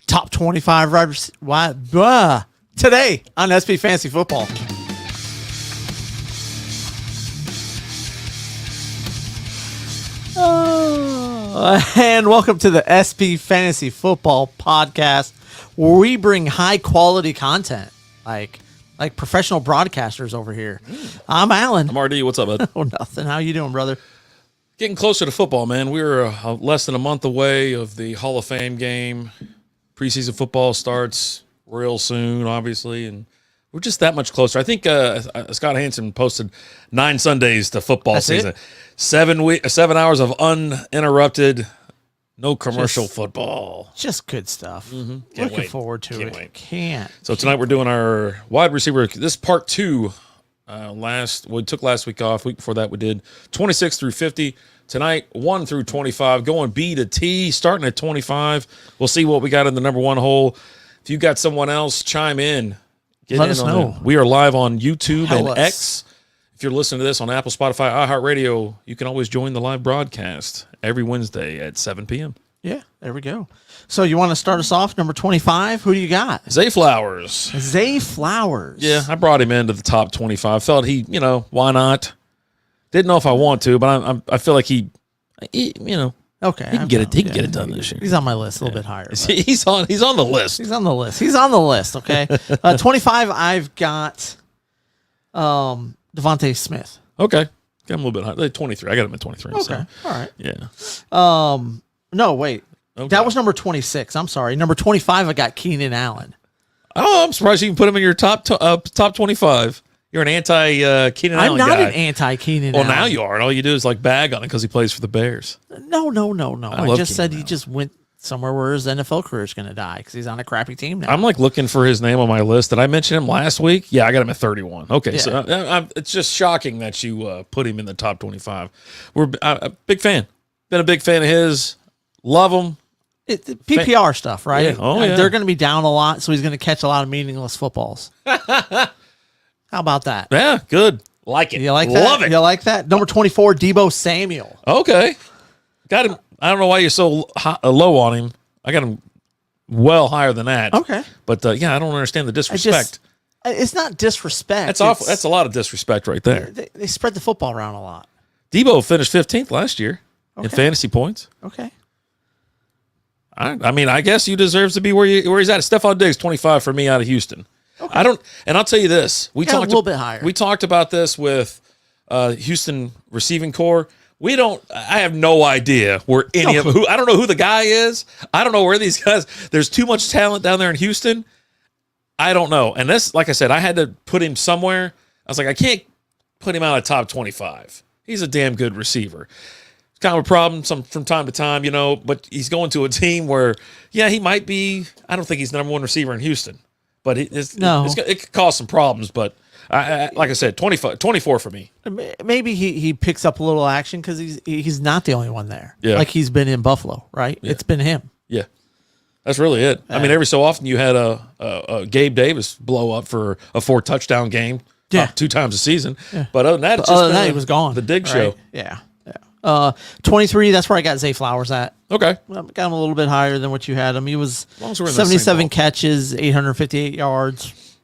top 25 today on SP Fantasy Football. And welcome to the SP Fantasy Football Podcast, where we bring high quality content like professional broadcasters over here. I'm Alan. I'm RD. What's up, bud? Oh, nothing. How you doing, brother? Getting closer to football, man. We're less than a month away of the Hall of Fame game. Preseason football starts real soon, obviously, and we're just that much closer. I think Scott Hansen posted 9 Sundays to football season. It? 7 hours of uninterrupted, no commercial football. Just good stuff. Can't Looking wait. forward to Can't it. wait. Can't. So tonight we're doing our wide receiver. This is part 2. We took last week off. Week before that we did 26 through 50. Tonight 1 through 25. Going B to T, starting at 25. We'll see what we got in the number 1 hole. If you got someone else, chime in. Let us know. We are live on YouTube Tell and us. X. If you're listening to this on Apple, Spotify, iHeartRadio, you can always join the live broadcast every Wednesday at 7 p.m. Yeah, there we go. So you want to start us off, number 25? Who do you got? Zay Flowers. Zay Flowers. Yeah, I brought him into the top 25. Felt why not? Didn't know if I want to, but I feel like he Okay. he can get it. He can get it done this year. He's on my list a little bit higher. but He's on the list. He's on the list. He's on the list. Okay. 25. I've got Devontae Smith. Okay, got him a little bit high. 23. I got him at 23. Okay. So, All right. yeah. No, wait. Okay. That was number 26. I'm sorry. Number 25. I got Keenan Allen. Oh, I'm surprised you can put him in your top 25. You're an anti Keenan Allen I'm not guy. an anti Keenan. Well, Allen. now you are, and all you do is bag on it because he plays for the Bears. No. I love just said Keenan he just went somewhere where his NFL career is going to die because he's on a crappy team now. I'm looking for his name on my list. Did I mention him last week? Yeah, I got him at 31. Okay, so it's just shocking that you put him in the top 25. We're a big fan. Been a big fan of his. Love him. It's PPR stuff, right? Yeah. Oh, yeah. They're going to be down a lot, so he's going to catch a lot of meaningless footballs. How about that? Yeah, good. Like it. You like that? Love it. You like that? Number 24, Deebo Samuel. Okay. Got him. I don't know why you're so low on him. I got him well higher than that. Okay. But, I don't understand the disrespect. It's not disrespect. That's awful. That's a lot of disrespect right there. They spread the football around a lot. Debo finished 15th last year in fantasy points. Okay. I mean, I guess you deserves to be where he's at. Stephon Diggs, 25 for me out of Houston. Okay. And I'll tell you this. We talked a little bit higher. We talked about this with Houston receiving core. I have no idea where any of who. I don't know who the guy is. I don't know where these guys. There's too much talent down there in Houston. I don't know. And this, like I said, I had to put him somewhere. I was like, I can't put him out of top 25. He's a damn good receiver. It's kind of a problem from time to time, but he's going to a team where, he might be. I don't think he's the number 1 receiver in Houston, but it could cause some problems. But like I said, 24 for me. Maybe he picks up a little action because he's not the only one there. Yeah. Like he's been in Buffalo, right? Yeah. It's been him. Yeah. That's really it. I mean, every so often you had a Gabe Davis blow up for a 4-touchdown game. Yeah. 2 times a season. Yeah. But other than that, he was gone. The Dig show. Yeah. 23, that's where I got Zay Flowers at. Okay. Got him a little bit higher than what you had him. He was as long as we're in the same 77 ballpark. catches, 858 yards,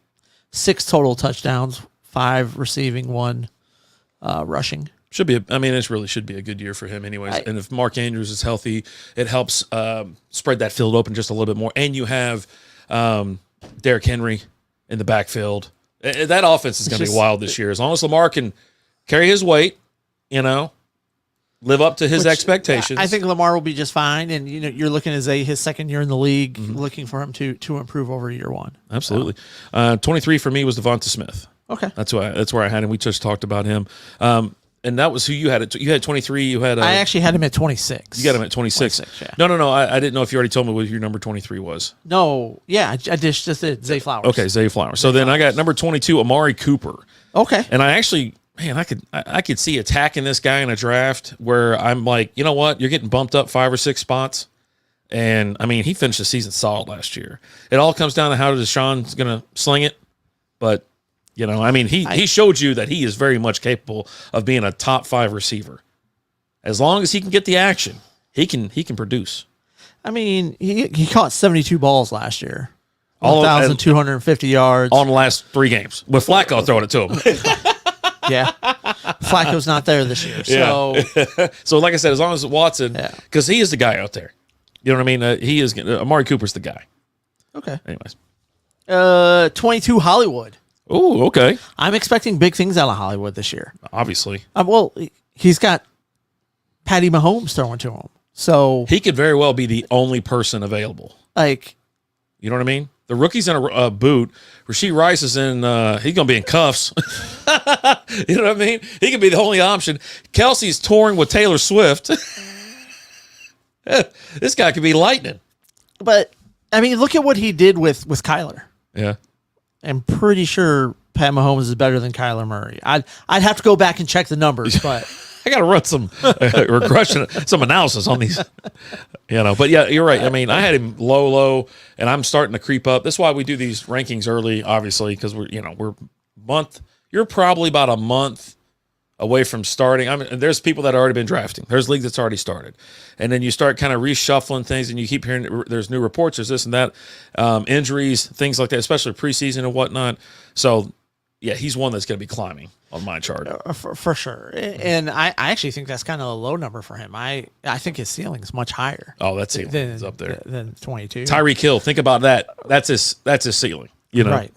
6 total touchdowns, 5 receiving, 1 rushing. Should be. It really should be a good year for him, anyways. And if Mark Andrews is healthy, it helps spread that field open just a little bit more. And you have Derrick Henry in the backfield. That offense is going to be wild this year. As long as Lamar can carry his weight, live up to his expectations. I think Lamar will be just fine. And you're looking at his second year in the league, looking for him to improve over year 1. Absolutely. 23 for me was Devonta Smith. Okay, that's where I had him. We just talked about him. And that was who you had. You had 23. You had. I actually had him at 26. You got him at 26. 26, yeah. No. I didn't know if you already told me what your number 23 was. No. Yeah, I just did Zay Flowers. Okay, Zay Flowers. So then I got number 22, Amari Cooper. Okay. And I actually, I could see attacking this guy in a draft where I'm like, you know what? You're getting bumped up 5 or 6 spots. And he finished the season solid last year. It all comes down to how Deshaun's going to sling it. But he showed you that he is very much capable of being a top 5 receiver. As long as he can get the action, he can produce. I mean, he caught 72 balls last year. All 1,250 yards. on the last 3 games with Flacco throwing it to him. Yeah. Flacco's not there this year. So, So, like I said, as long as Watson, Yeah. because he is the guy out there. You know what I mean? He is. Amari Cooper's the guy. okay. Anyways. 22 Hollywood. Oh, okay. I'm expecting big things out of Hollywood this year. Obviously. Well, he's got Patty Mahomes throwing to him. So, He could very well be the only person available. like, You know what I mean? The rookie's in a boot. Rasheed Rice is in, he's going to be in cuffs. You know what I mean? He could be the only option. Kelsey's touring with Taylor Swift. This guy could be lightning. but, I mean, look at what he did with Kyler. Yeah. I'm pretty sure Pat Mahomes is better than Kyler Murray. I'd have to go back and check the numbers, but I got to run some regression, some analysis on these, But yeah, you're right. I mean, I had him low, and I'm starting to creep up. That's why we do these rankings early, obviously, because we're month. You're probably about a month away from starting. I mean, there's people that have already been drafting. There's leagues that's already started, and then you start kind of reshuffling things, and you keep hearing there's new reports, there's this and that, injuries, things like that, especially preseason and whatnot. So, yeah, he's one that's going to be climbing on my chart. for sure. And I actually think that's kind of a low number for him. I think his ceiling is much higher Oh, that's it. than It's up there. than 22. Tyreek Hill, think about that. That's his ceiling. Right.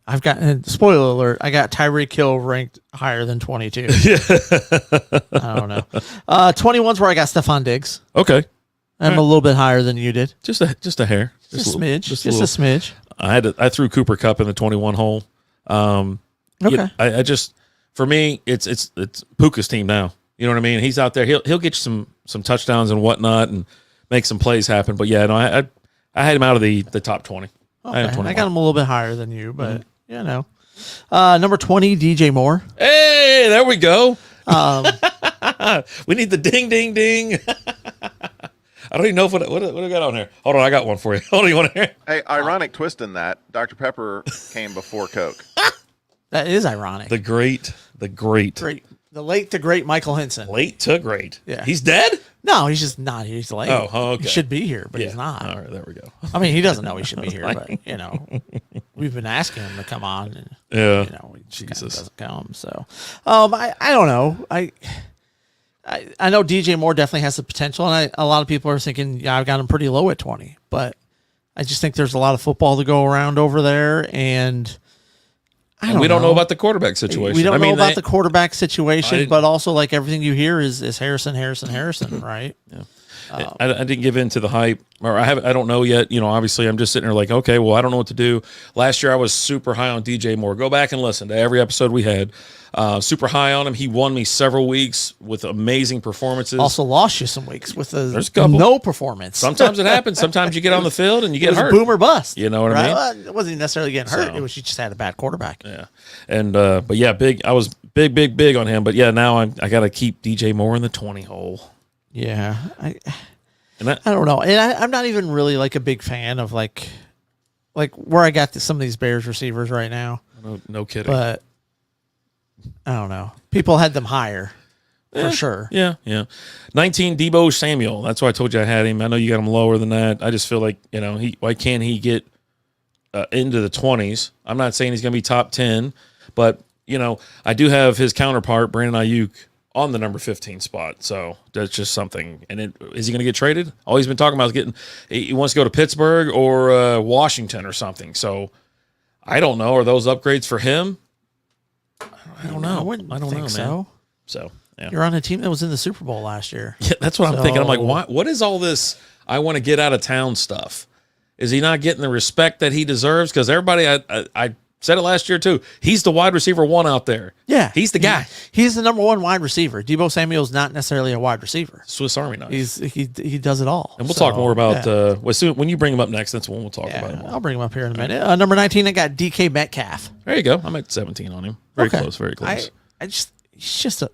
I've got, and spoiler alert, I got Tyreek Hill ranked higher than 22. I don't know. 21's where I got Stephon Diggs. Okay. I'm a little bit higher than you did. Just a hair. Just a little- smidge. Just a little. smidge. I threw Cooper Kupp in the 21 hole. Okay. I just, for me, it's Puka's team now. You know what I mean? He's out there. He'll get you some touchdowns and whatnot and make some plays happen. But yeah, no, I had him out of the top 20. Okay. had him I got him a little bit higher than you, but number 20, DJ Moore. Hey, there we go. We need the ding, ding, ding. I don't even know what I got on here. Hold on, I got one for you. Hold on, you want to hear? Hey, ironic twist in that Dr. Pepper came before Coke. That is ironic. The great, Great. The late to great Michael Henson. late to great. Yeah. He's dead? No, he's just not. He's late. Oh, okay. He should be here, but he's not. All right, there we go. I mean, he doesn't know he should be here, but we've been asking him to come on, and Yeah. he just kinda Jesus. doesn't come. So, I don't know. I know DJ Moore definitely has the potential, and a lot of people are thinking, yeah, I've got him pretty low at 20, but I just think there's a lot of football to go around over there, and We don't know about the quarterback situation. We don't know about they- the quarterback situation, didn't- but also like everything you hear is Harrison, right? I didn't give in to the hype, or I don't know yet. Obviously, I'm just sitting there like, okay, well, I don't know what to do. Last year, I was super high on DJ Moore. Go back and listen to every episode we had. Super high on him. He won me several weeks with amazing performances. Also lost you some weeks with There's a couple. no performance. Sometimes it happens. Sometimes you get on the field and you it get was hurt. boom or bust. You know what I mean? Well, it wasn't necessarily getting hurt. So- It was you just had a bad quarterback. Yeah, and but yeah, big. I was big on him. But yeah, now I got to keep DJ Moore in the 20 hole. Yeah, And that, I don't know, and I'm not even really like a big fan of like where I got some of these Bears receivers right now. no kidding. But I don't know. People had them higher for sure. Yeah. 19, Deebo Samuel. That's why I told you I had him. I know you got him lower than that. I just feel like, why can't he get into the 20s? I'm not saying he's going to be top 10, but, I do have his counterpart, Brandon Ayuk, on the number 15 spot. So that's just something. And is he going to get traded? All he's been talking about is he wants to go to Pittsburgh or Washington or something. So I don't know. Are those upgrades for him? I don't know. I wouldn't I don't think know, so. man. So, yeah. You're on a team that was in the Super Bowl last year. Yeah, that's what I'm thinking. I'm like, So- what is all this I want to get out of town stuff? Is he not getting the respect that he deserves? Because everybody, I said it last year too, he's the wide receiver one out there. Yeah, He's the guy. He's the number one wide receiver. Deebo Samuel's not necessarily a wide receiver. Swiss Army knife. He does it all. And we'll talk more about, yeah. when you bring him up next, that's when we'll talk about him. I'll bring him up here in a minute. Number 19, I got DK Metcalf. There you go. I'm at 17 on him. Very Okay. close, very close. He's just a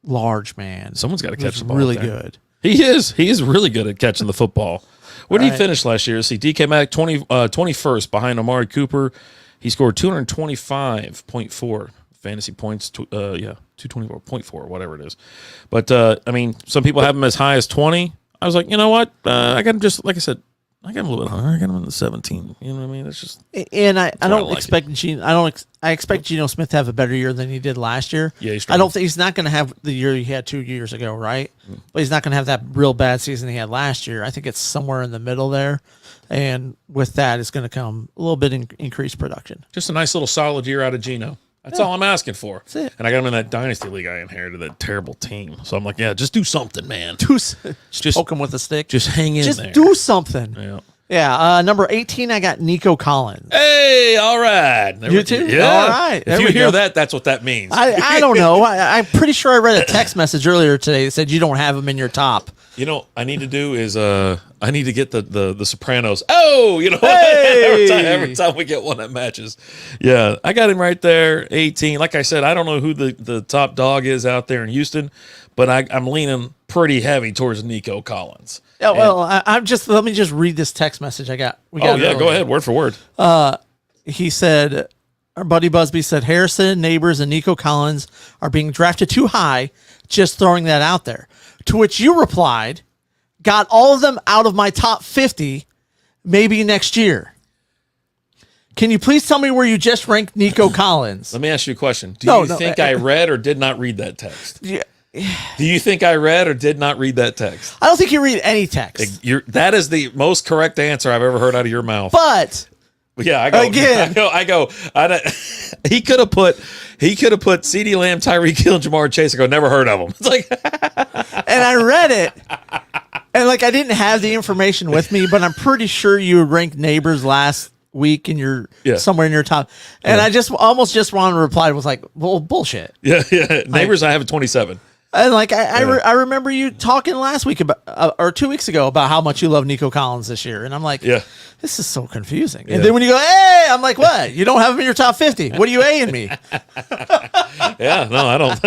large man. Someone's got to catch Who's the ball. really out there. good. He is. He is really good at catching the football. Where did he Right. finish last year? See, DK Mack 21st behind Amari Cooper. He scored 225.4 fantasy points. 224.4, whatever it is. But I mean, some people have him as high as 20. I was like, you know what? I got him just like I said. I got him a little bit higher. I got him in the 17. You know what I mean? It's just. And I don't like expect I expect Geno Smith to have a better year than he did last year. Yeah, he's I don't think he's not going to have the year he had 2 years ago, right? But he's not going to have that real bad season he had last year. I think it's somewhere in the middle there, and with that, it's going to come a little bit increased production. Just a nice little solid year out of Geno. That's all I'm asking for. That's it. And I got him in that dynasty league. I inherited that terrible team, so I'm like, yeah, just do something, man. Just poke him with a stick. Just hang in Just there. do something. Yeah. Yeah. Number 18, I got Nico Collins. Hey, all right. You too? Yeah. All right. There If you we hear go. that, that's what that means. I don't know. I'm pretty sure I read a text message earlier today that said you don't have him in your top. You know, I need to do is I need to get the Sopranos. Oh, you know, Hey! every time we get one that matches. Yeah, I got him right there, 18. Like I said, I don't know who the top dog is out there in Houston, but I'm leaning pretty heavy towards Nico Collins. Yeah, well, let me just read this text message I got. We got Oh yeah, go ahead, word for word. He said, our buddy Busby said, Harrison, Neighbors, and Nico Collins are being drafted too high. Just throwing that out there. To which you replied, got all of them out of my top 50, maybe next year. Can you please tell me where you just ranked Nico Collins? Let me ask you a question. Do No, you no, think I read or did not read that text? Yeah. Do you think I read or did not read that text? I don't think you read any text. That is the most correct answer I've ever heard out of your mouth. But Yeah, I go Again. He could have put CeeDee Lamb, Tyreek Hill, and Jamar Chase. I go, never heard of them. It's like, and I read it, and like I didn't have the information with me, but I'm pretty sure you ranked Neighbors last week in your somewhere in your top. And I just almost just wanted to reply was like, well, bullshit. yeah. Neighbors, I have a 27. And like I remember you talking last week about or 2 weeks ago about how much you love Nico Collins this year, and I'm like, Yeah. this is so confusing. And then when you go, hey, I'm like, what? You don't have him in your top 50? What are you A-ing me? Yeah, no, I don't.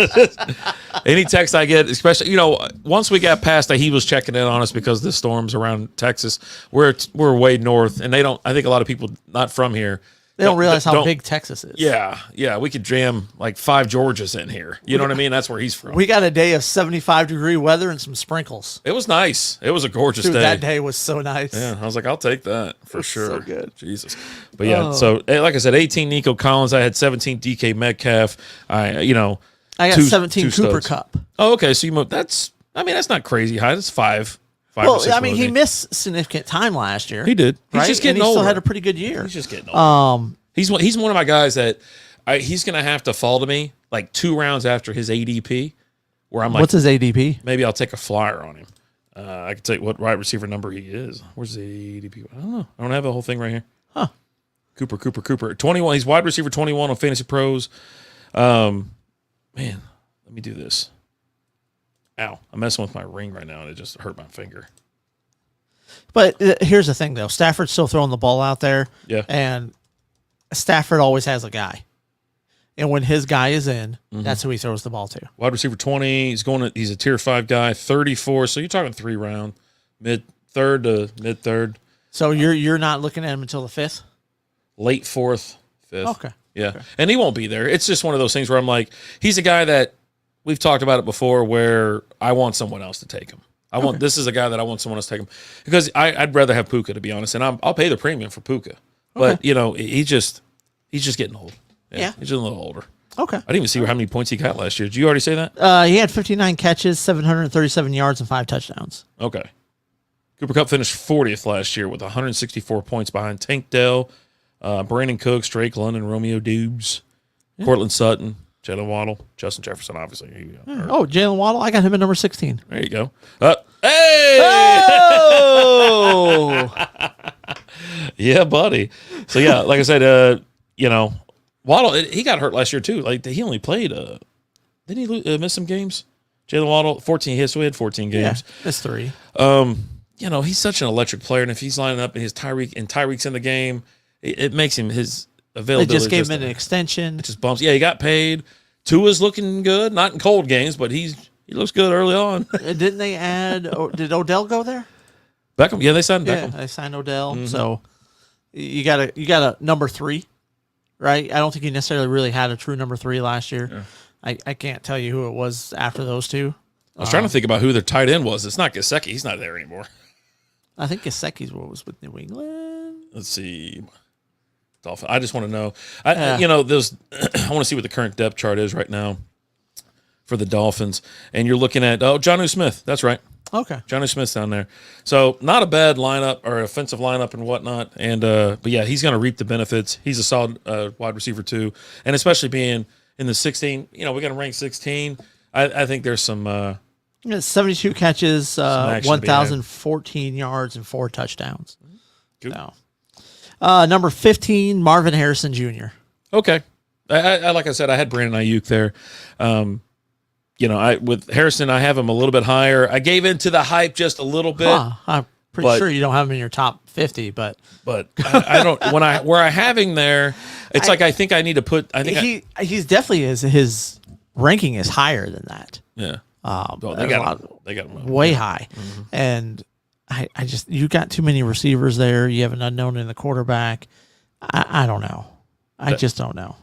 Any text I get, especially, once we got past that, he was checking in on us because of the storms around Texas. We're way north, and I think a lot of people not from here. They don't realize how big Texas is. Yeah, we could jam like 5 Georgias in here. You know what I mean? That's where he's from. We got a day of 75-degree weather and some sprinkles. It was nice. It was a gorgeous Dude, day. that day was so nice. Yeah, I was like, I'll take that for sure. so good. Jesus. But yeah, so like I said, 18 Nico Collins. I had 17 DK Metcalf. I got two 17 Cooper studs. Cup. Oh, okay. So that's not crazy high. That's five. Well, or six I mean, he below me. missed significant time last year. He did. He's right? just getting and he older. still had a pretty good year. He's just getting older. He's one of my guys that he's going to have to fall to me like 2 rounds after his ADP, where I'm like, What's his ADP? maybe I'll take a flyer on him. I can tell you what wide receiver number he is. Where's the ADP? I don't know. I don't have the whole thing right here. Huh. Cooper. 21. He's wide receiver 21 on Fantasy Pros. Man, let me do this. Ow. I'm messing with my ring right now, and it just hurt my finger. But here's the thing, though. Stafford's still throwing the ball out there. Yeah. And Stafford always has a guy. And when his guy is in, Mm-hmm. that's who he throws the ball to. Wide receiver 20. He's a tier 5 guy. 34. So you're talking 3 round, mid-third to mid-third. So you're not looking at him until the 5th? Late 4th, 5th. Okay. Yeah. Okay. And he won't be there. It's just one of those things where I'm like, he's a guy that we've talked about it before where I want someone else to take him. This is a guy that I want someone else to take him because I'd rather have Puka, to be honest. And I'll pay the premium for Puka. But, he's just getting old. Yeah. He's just a little older. Okay. I didn't even see how many points he got last year. Did you already say that? He had 59 catches, 737 yards, and 5 touchdowns. Okay. Cooper Kupp finished 40th last year with 164 points behind Tank Dell, Brandon Cooks, Drake London, Romeo Dubes, Cortland Sutton, Jalen Waddle, Justin Jefferson, obviously. Oh, Jalen Waddle. I got him at number 16. There you go. Hey! Oh! Yeah, buddy. So, yeah, like I said, Waddle, he got hurt last year, too. Like, he only played, didn't he miss some games? Jalen Waddle, 14 hits. So we had 14 games. Yeah, that's 3. He's such an electric player, and if he's lining up and Tyreek's in the game, it makes him his They availability. just gave him an extension. It just bumps. Yeah, he got paid. Tua's looking good, not in cold games, but he looks good early on. Didn't they add? Did Odell go there? Beckham, yeah, they signed Yeah, Beckham. they signed Odell. Mm-hmm. So you got a number 3, right? I don't think you necessarily really had a true number 3 last year. Yeah. I can't tell you who it was after those two. I was trying to think about who their tight end was. It's not Gesicki. He's not there anymore. I think Gesicki's what was with New England. Let's see. Dolphin. I just want to know. I want to see what the current depth chart is right now for the Dolphins. And you're looking at Jonnu Smith. That's right. Okay. Jonnu Smith's down there. So not a bad lineup or offensive lineup and whatnot. And but yeah, he's going to reap the benefits. He's a solid wide receiver too, and especially being in the 16. We got to rank 16. I think there's some. 72 catches, action to be 1,014 yards, and 4 touchdowns. Cool. So. Number 15, Marvin Harrison Jr. Okay. I like I said, I had Brandon Ayuk there. With Harrison, I have him a little bit higher. I gave into the hype just a little bit. I'm pretty sure you don't have him in your top 50, but I don't. Where I have him there, it's I think I need to put. I think he's definitely his ranking is higher than that. Yeah. They got him way high, and I just you got too many receivers there. You have an unknown in the quarterback. I don't know. I just don't know.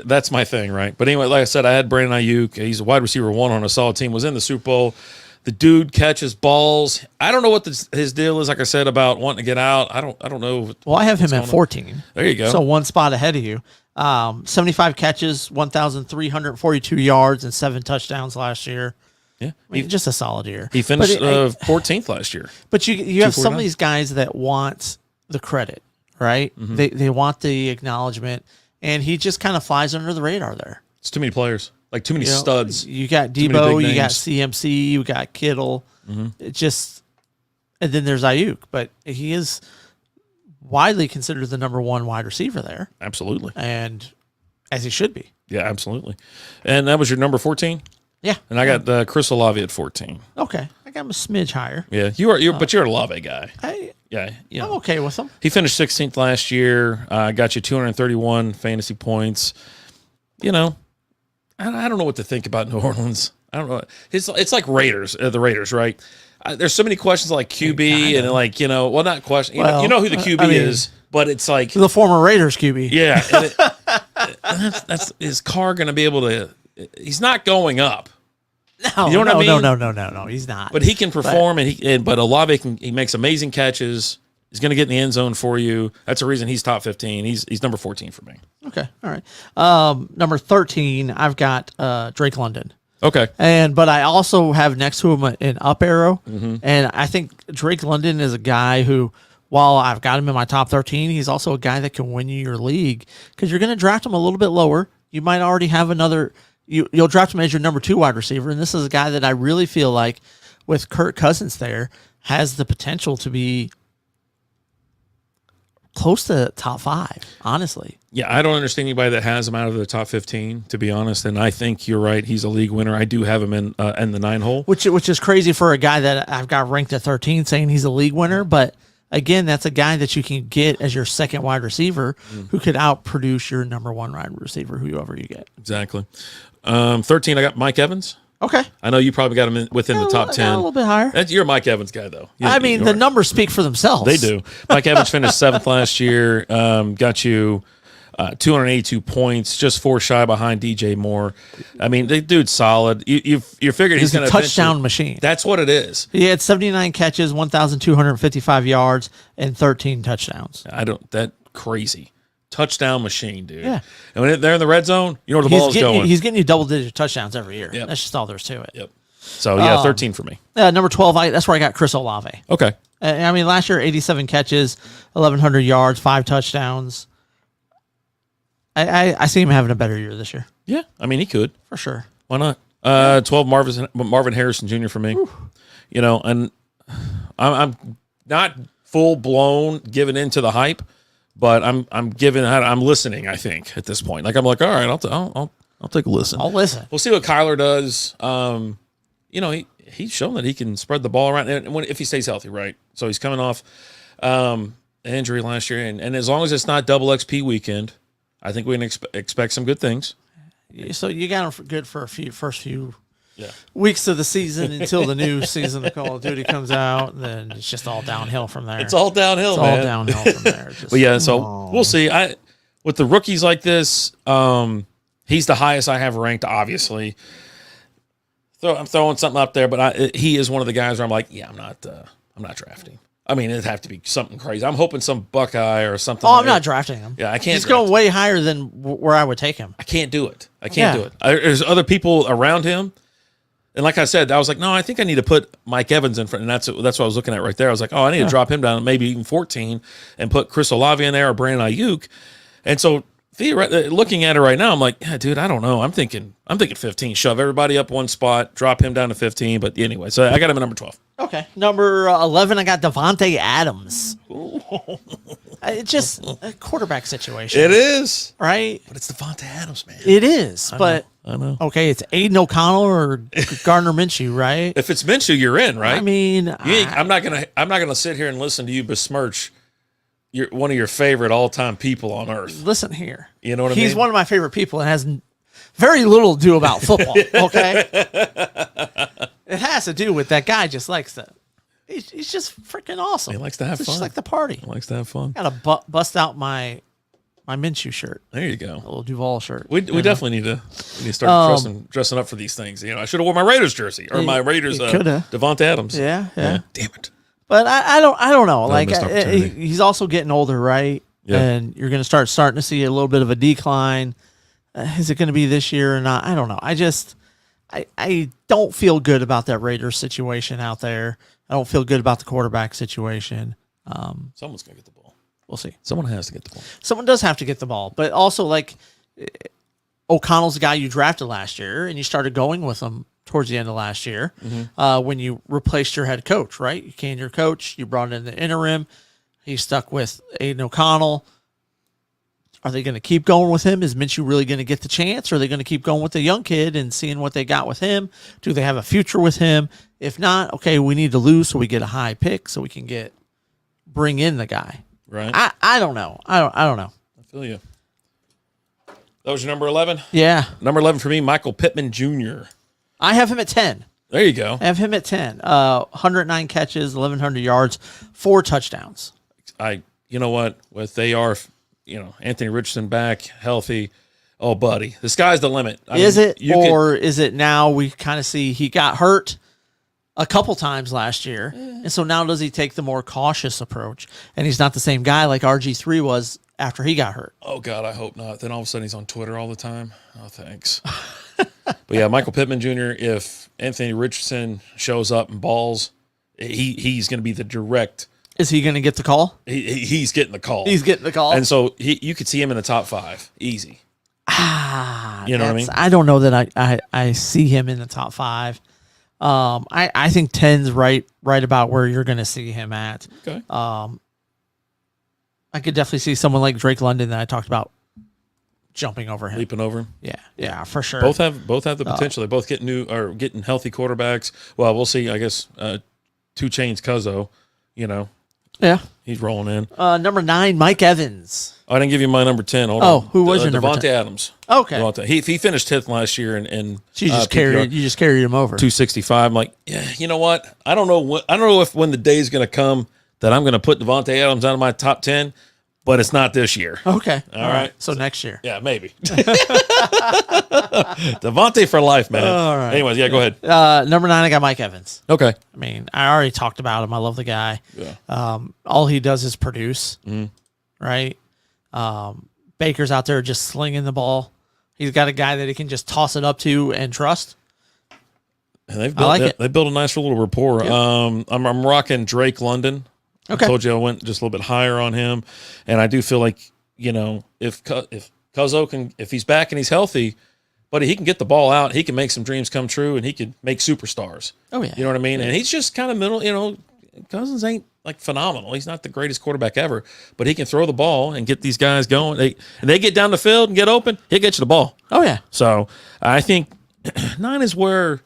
That's my thing, right? But anyway, like I said, I had Brandon Ayuk. He's a wide receiver 1 on a solid team. Was in the Super Bowl. The dude catches balls. I don't know what his deal is. Like I said about wanting to get out. I don't know. Well, I have him at 14. There you go. So one spot ahead of you. 75 catches, 1,342 yards, and 7 touchdowns last year. Yeah, just a solid year. He finished 14th last year. But you have some of these guys that want the credit, right? Mm-hmm. They want the acknowledgement, and he just kind of flies under the radar there. It's too many players, like too many studs. You got Debo, you got CMC, you got Kittle. Mm-hmm. And then there's Ayuk, but he is widely considered the number 1 wide receiver there. Absolutely. And as he should be. Yeah, absolutely. And that was your number 14? Yeah. And I got Chris Olave at 14. Okay. I got him a smidge higher. Yeah, but you're a Olave guy. I'm okay with him. He finished 16th last year. Got you 231 fantasy points. I don't know what to think about New Orleans. I don't know. It's like Raiders, the Raiders, right? There's so many questions like QB and not questions. You know who the QB is, but it's like the former Raiders QB. Yeah, that's is Carr going to be able to? He's not going up. No, you know what I mean? No, he's not. But he can perform, but Olave he makes amazing catches. He's going to get in the end zone for you. That's the reason he's top 15. He's number 14 for me. Okay, all right. Number 13, I've got Drake London. Okay. But I also have next to him an up arrow. Mm-hmm. And I think Drake London is a guy who, while I've got him in my top 13, he's also a guy that can win you your league because you're going to draft him a little bit lower. You might already have another, you'll draft him as your number 2 wide receiver. And this is a guy that I really feel like with Kirk Cousins there has the potential to be close to top 5, honestly. Yeah, I don't understand anybody that has him out of the top 15, to be honest. And I think you're right. He's a league winner. I do have him in the 9 hole. Which is crazy for a guy that I've got ranked at 13 saying he's a league winner. But again, that's a guy that you can get as your second wide receiver who could outproduce your number 1 wide receiver, whoever you get. Exactly. 13, I got Mike Evans. Okay. I know you probably got him within the top 10. A little bit higher. You're a Mike Evans guy, though. The numbers speak for themselves. They do. Mike Evans finished 7th last year. Got you 282 points, just 4 shy behind DJ Moore. I mean, the dude's solid. You're figuring he's going to touchdown machine. That's what it is. He had 79 catches, 1,255 yards, and 13 touchdowns. That crazy. Touchdown machine, dude. Yeah. And when they're in the red zone, you know where the ball's going. He's getting you double-digit touchdowns every year. Yep. That's just all there's to it. Yep. So, 13 for me. Number 12, that's where I got Chris Olave. Okay. Last year, 87 catches, 1,100 yards, 5 touchdowns. I see him having a better year this year. Yeah. I mean, he could. For sure. Why not? 12, Marvin Harrison Jr. for me. Whew. And I'm not full-blown giving into the hype, but I'm listening, I think, at this point. Like, I'm like, all right, I'll take a listen. I'll listen. We'll see what Kyler does. He's shown that he can spread the ball around if he stays healthy, right? So he's coming off an injury last year, and as long as it's not double XP weekend, I think we can expect some good things. So you got him good for first few weeks of the season until the new season of Call of Duty comes out, and then it's just all downhill from there. It's all downhill, it's man. all downhill from there. But so we'll see. With the rookies like this, he's the highest I have ranked, obviously. I'm throwing something up there, but he is one of the guys where I'm like, yeah, I'm not drafting. I mean, it'd have to be something crazy. I'm hoping some Buckeye or something. Oh, I'm not drafting him. Yeah, I can't. He's going way higher than where I would take him. I can't do it. I can't do it. There's other people around him. And like I said, I was like, no, I think I need to put Mike Evans in front. And that's what I was looking at right there. I was like, oh, I need to drop him down maybe even 14 and put Chris Olave in there or Brandon Ayuk. And so looking at it right now, I'm like, yeah, dude, I don't know. I'm thinking 15. Shove everybody up one spot, drop him down to 15. But anyway, so I got him at number 12. Okay. Number 11, I got Devontae Adams. It's just a quarterback situation. It is. Right? But it's Devontae Adams, man. It is. I know. Okay, it's Aiden O'Connell or Gardner Minshew, right? If it's Minshew, you're in, right? I mean, I'm not gonna sit here and listen to you besmirch one of your favorite all-time people on earth. Listen here. You know what I mean? He's one of my favorite people and has very little to do about football, okay? It has to do with that guy just likes to – he's just freaking awesome. He likes to have It's fun. just like the party. He likes to have fun. Got to bust out my Minshew shirt, There you go. a little Duval shirt. We definitely need to start dressing up for these things. I should have worn my Raiders jersey or my Raiders Devontae Adams. Yeah. Damn it. But I don't know. Like missed opportunity. he's also getting older, right? Yeah. And you're going to starting to see a little bit of a decline. Is it going to be this year or not? I don't know. I don't feel good about that Raiders situation out there. I don't feel good about the quarterback situation. Someone's gonna get the ball. We'll see. Someone has to get the ball. Someone does have to get the ball, but also like O'Connell's the guy you drafted last year, and you started going with him towards the end of last year when you replaced your head coach, right? You canned your coach. You brought in the interim. He stuck with Aiden O'Connell. Are they going to keep going with him? Is Minshew really going to get the chance? Or are they going to keep going with the young kid and seeing what they got with him? Do they have a future with him? If not, okay, we need to lose so we get a high pick so we can bring in the guy. Right. I don't know. I don't know. I feel you. That was your number 11? Yeah. Number 11 for me, Michael Pittman Jr. I have him at 10. There you go. I have him at 10. 109 catches, 1,100 yards, 4 touchdowns. You know what? With Anthony Richardson back, healthy. Oh, buddy, the sky's the limit. Is it now we kind of see he got hurt a couple times last year, and so now does he take the more cautious approach? And he's not the same guy like RG3 was after he got hurt. Oh, God, I hope not. Then all of a sudden he's on Twitter all the time. Oh, thanks. But, yeah, Michael Pittman Jr., if Anthony Richardson shows up and balls, he's going to be the direct – is he going to get the call? He's getting the call. He's getting the call. And so you could see him in the top 5. Easy. You know what I mean? I don't know that I see him in the top 5. I think 10's right about where you're going to see him at. Okay. I could definitely see someone like Drake London that I talked about jumping over him. Leaping over him. Yeah, for sure. Both have the potential. They both getting healthy quarterbacks. Well, we'll see. I guess 2 Chainz Cuzzo, Yeah. he's rolling in. Number 9, Mike Evans. I didn't give you my number 10. Hold Oh, on. who was your number Devontae 10? Adams. Okay. Devontae. He finished 10th last year in So you just PPR. carried him over. 265. I'm like, yeah, you know what? I don't know if when the day's going to come that I'm going to put Devontae Adams out of my top 10, but it's not this year. Okay. All right. So next year. Yeah, maybe. Devontae for life, man. All right. Anyways, yeah, go ahead. Number 9, I got Mike Evans. Okay. I mean, I already talked about him. I love the guy. Yeah. All he does is produce, right? Baker's out there just slinging the ball. He's got a guy that he can just toss it up to and trust. And they built a nice little rapport. Yeah. I'm rocking Drake London. Okay. I told you I went just a little bit higher on him, and I do feel like if Cuzzo if he's back and he's healthy, buddy, he can get the ball out. He can make some dreams come true, and he can make superstars. Oh yeah. You know what I mean? And he's just kind of middle. Cousins ain't like phenomenal. He's not the greatest quarterback ever, but he can throw the ball and get these guys going. They get down the field and get open. He'll get you the ball. Oh yeah. So I think 9 is where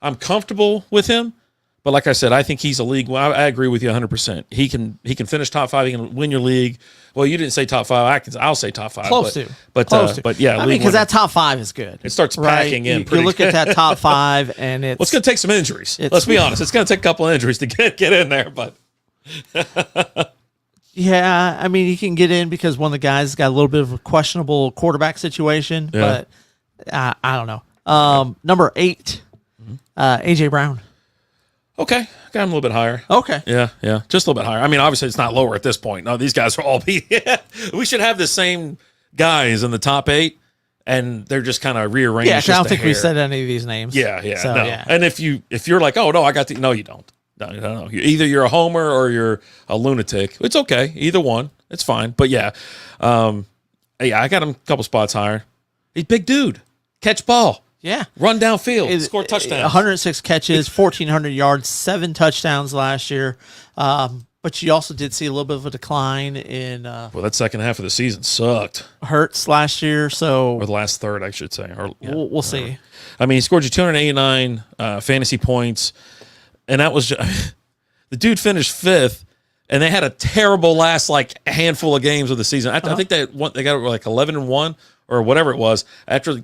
I'm comfortable with him. But like I said, I think he's a league. Well, I agree with you 100%. He can finish top 5. He can win your league. Well, you didn't say top 5. I'll say top 5. Close to. But yeah, I mean, because that top 5 is good. It starts packing in. You look at that top 5, and it's. Well, it's going to take some injuries. Let's be honest. It's going to take a couple of injuries to get in there. But yeah, I mean, he can get in because one of the guys got a little bit of a questionable quarterback situation. Yeah. But I don't know. Number 8, AJ Brown. Okay, got him a little bit higher. Okay. Yeah, just a little bit higher. I mean, obviously it's not lower at this point. No, these guys are all be. We should have the same guys in the top 8, and they're just kind of rearranged. Yeah, 'cause I don't just a think we hair. said any of these names. Yeah, So, no. yeah. And if you're like, oh no, I got the no, you don't. No. Either you're a homer or you're a lunatic. It's okay, either one. It's fine. But yeah, I got him a couple spots higher. He's a big dude, catch ball, Yeah. run downfield, score touchdowns. 106 catches, 1,400 yards, 7 touchdowns last year. But you also did see a little bit of a decline in Well, that second half of the season sucked, Hurts last year. So or the last third, I should say. Or yeah. we'll see. I mean, he scored you 289 fantasy points, and that was just, the dude finished 5th, and they had a terrible last handful of games of the season. I think they got like 11-1 or whatever it was. After,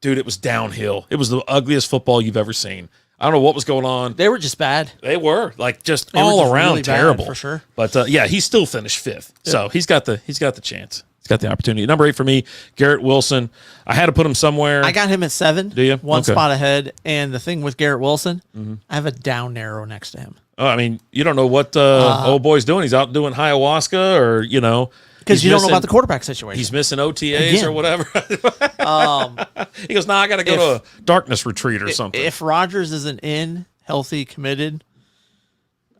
dude, it was downhill. It was the ugliest football you've ever seen. I don't know what was going on. They were just bad. They were just They were all just around really bad, terrible for sure. But yeah, he still finished 5th, so he's got the chance. He's got the opportunity. Number 8 for me, Garrett Wilson. I had to put him somewhere. I got him at 7. Do you? One Okay. spot ahead. And the thing with Garrett Wilson, I have a down arrow next to him. Oh, I mean, you don't know what old boy's doing. He's out doing ayahuasca, or Because he's you don't know missing- about the quarterback situation. He's missing OTAs Again. or whatever. He goes, "Nah, I got to go to a darkness retreat or something." If Rodgers isn't in, healthy, committed,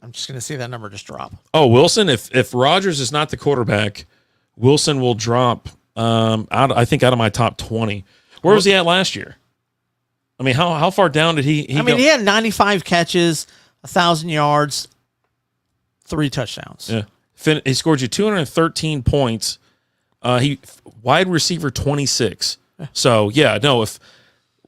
I'm just going to see that number just drop. Oh, Wilson. If Rodgers is not the quarterback, Wilson will drop. I think out of my top 20. Where was he at last year? I mean, how far down did he I mean, go? he had 95 catches, 1,000 yards, 3 touchdowns. Yeah. He scored you 213 points. He wide receiver 26. So yeah, no, if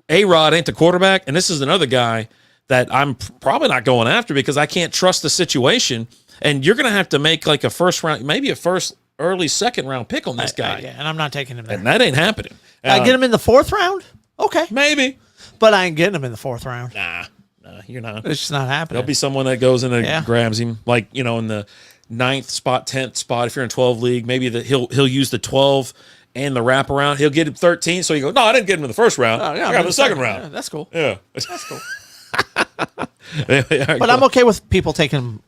A-Rod ain't the quarterback, and this is another guy that I'm probably not going after because I can't trust the situation, and you're gonna have to make like a first round, maybe a early second round pick on this guy. Yeah, and I'm not taking him there. And that ain't happening. I get him in the 4th round? Okay. Maybe. But I ain't getting him in the 4th round. Nah, you're not. It's just not happening. There'll be someone that goes in and Yeah. grabs him, like in the 9th spot, 10th spot. If you're in 12 league, maybe he'll use the 12 and the wraparound. He'll get him 13. So you go, no, I didn't get him in the first round. I got him in the second round. Yeah, that's cool. Yeah, That's cool. but But I'm okay with people taking him.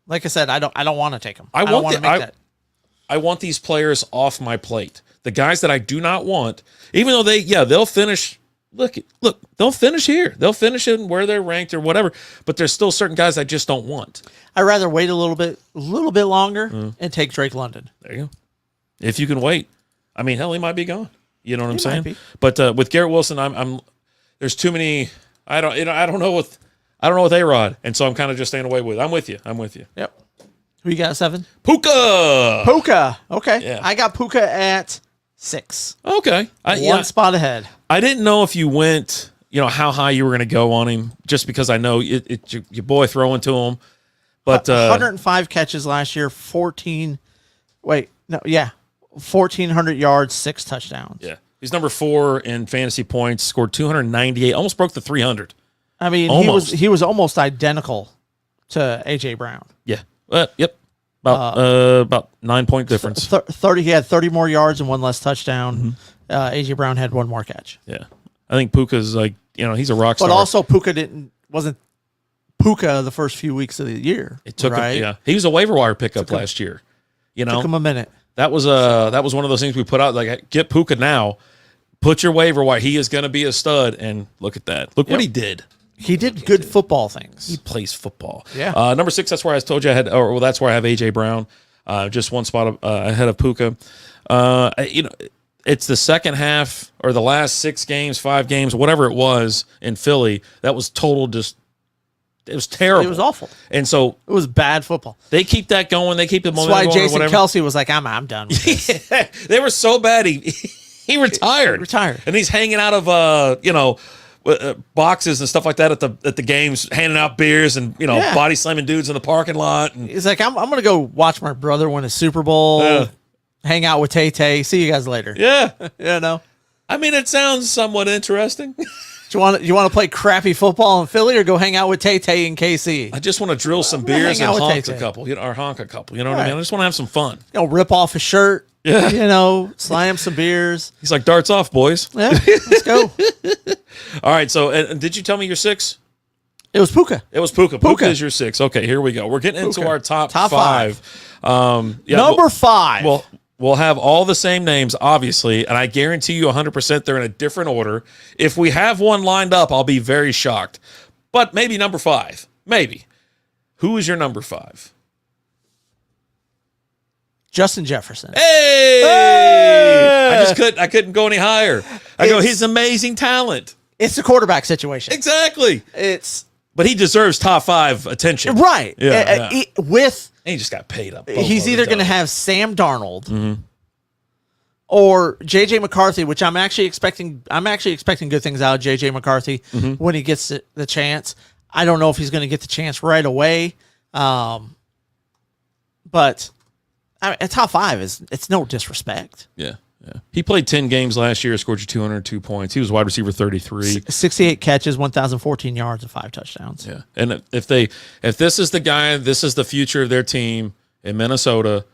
Like I said, I don't want to take him. I don't want to make that. I want these players off my plate. The guys that I do not want, even though they'll finish. Look, they'll finish here. They'll finish in where they're ranked or whatever. But there's still certain guys I just don't want. I'd rather wait a little bit longer and take Drake London. There you go. If you can wait, I mean, hell, he might be gone. You know what I'm He might saying? be. But with Garrett Wilson, I'm there's too many. I don't know with A-Rod, and so I'm kind of just staying away with. I'm with you. Yep. Who you got at 7? Puka. Puka. Okay. Yeah. I got Puka at 6. Okay. One spot ahead. I didn't know if you went, how high you were going to go on him, just because I know it's your boy throwing to him. But 105 catches last year, 1,400 yards, 6 touchdowns. yeah, he's number 4 in fantasy points. Scored 298, almost broke the 300. I mean, Almost. he was almost identical to AJ Brown. Yeah. Yep. About 9-point difference. 30. He had 30 more yards and 1 less touchdown. Mm-hmm. AJ Brown had 1 more catch. Yeah. I think Puka's he's a rock star. But also Puka wasn't Puka the first few weeks of the year. It took right? him, yeah. He was a waiver wire pickup last year. Took him a minute. That was one of those things we put out, like, get Puka now. Put your waiver wire. He is going to be a stud, and look at that. Look what he did. He did good football things. He plays football. Yeah. Number 6, that's where I told you I had, that's where I have AJ Brown, just one spot ahead of Puka. It's the second half or the last 6 games, 5 games, whatever it was in Philly. That was total it was terrible. It was awful. And so It was bad football. they keep that going. They keep the That's momentum why going. or Jason whatever. Kelsey was like, I'm done with this. They were so bad. He retired. Retired. And he's hanging out of boxes and stuff like that at the games, handing out beers and Yeah. body slamming dudes in the parking lot. And He's like, I'm going to go watch my brother win a Super Bowl, Yeah. hang out with Tay-Tay. See you guys later. yeah, I I mean, it sounds somewhat interesting. Do you want to play crappy football in Philly or go hang out with Tay-Tay in KC? I just want to drill some gonna beers hang and out with honk a Tay-Tay. couple, or honk a couple. You know what I Right. mean? I just want to have some fun. Rip off a shirt. Yeah. Slam some beers. He's like, darts off, boys. Yeah, let's go. All right. So, and did you tell me your 6? It was Puka. It was Puka. Puka. Puka is your 6. Okay, here we go. We're getting into Puka. our top Top five. Number 5. Well, we'll have all the same names, obviously, and I guarantee you 100% they're in a different order. If we have one lined up, I'll be very shocked. But maybe number 5. Maybe. Who is your number 5? Justin Jefferson. Hey! I couldn't go any higher. He's amazing talent. It's the quarterback situation. Exactly. But he deserves top 5 attention. Right. Yeah. And he just got paid up. he's either going to have Sam Darnold or JJ McCarthy, which I'm actually expecting good things out of JJ McCarthy when he gets the chance. I don't know if he's going to get the chance right away. But a top 5 it's no disrespect. Yeah. He played 10 games last year, scored you 202 points. He was wide receiver 33. 68 catches, 1,014 yards, and 5 touchdowns. Yeah. And if this is the guy, this is the future of their team in Minnesota,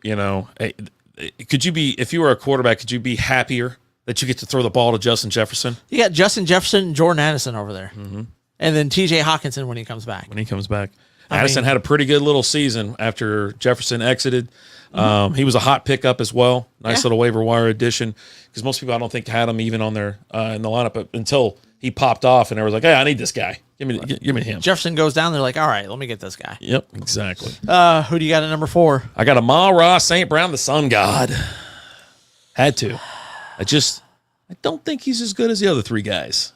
could you be, if you were a quarterback, could you be happier that you get to throw the ball to Justin Jefferson? You got Justin Jefferson and Jordan Addison over there. And then TJ Hawkinson when he comes back. Addison had a pretty good little season after Jefferson exited. He was a hot pickup as well. Nice little waiver wire addition because most people I don't think had him even on their in the lineup until he popped off and they was like, "Hey, I need this guy. Give me him." Jefferson goes down. They're like, "All right, let me get this guy." Yep, exactly. Who do you got at number 4? I got Amon-Ra St. Brown, the Sun God. Had to. I don't think he's as good as the other 3 guys.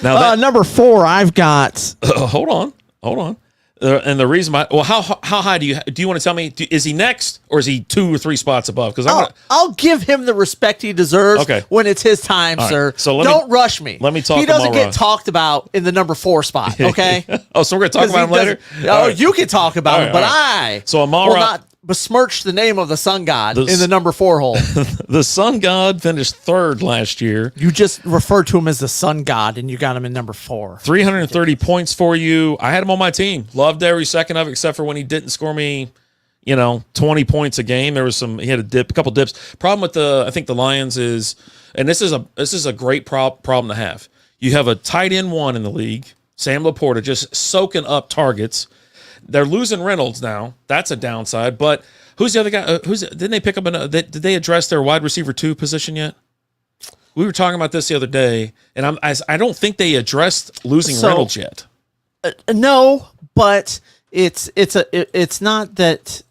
Now number 4, I've got. Hold on. And the reason how high do you want to tell me? Is he next or is he 2 or 3 spots above? Because I'll give him the respect he deserves when it's his time, sir. So don't rush me. Let me talk. He doesn't get talked about in the number 4 spot. Okay. So we're gonna talk about him later. You can talk about him, but I will not besmirch the name of the Sun God in the number 4 hole. The Sun God finished 3rd last year. You just referred to him as the Sun God, and you got him in number 4. 330 points for you. I had him on my team. Loved every second of it, except for when he didn't score me, 20 points a game. There was he had a couple dips. Problem with I think the Lions is, and this is a great problem to have. You have a tight end 1 in the league, Sam Laporta, just soaking up targets. They're losing Reynolds now. That's a downside. But who's the other guy? Didn't they pick up did they address their wide receiver 2 position yet? We were talking about this the other day, and I don't think they addressed losing Reynolds yet. No, but it's not that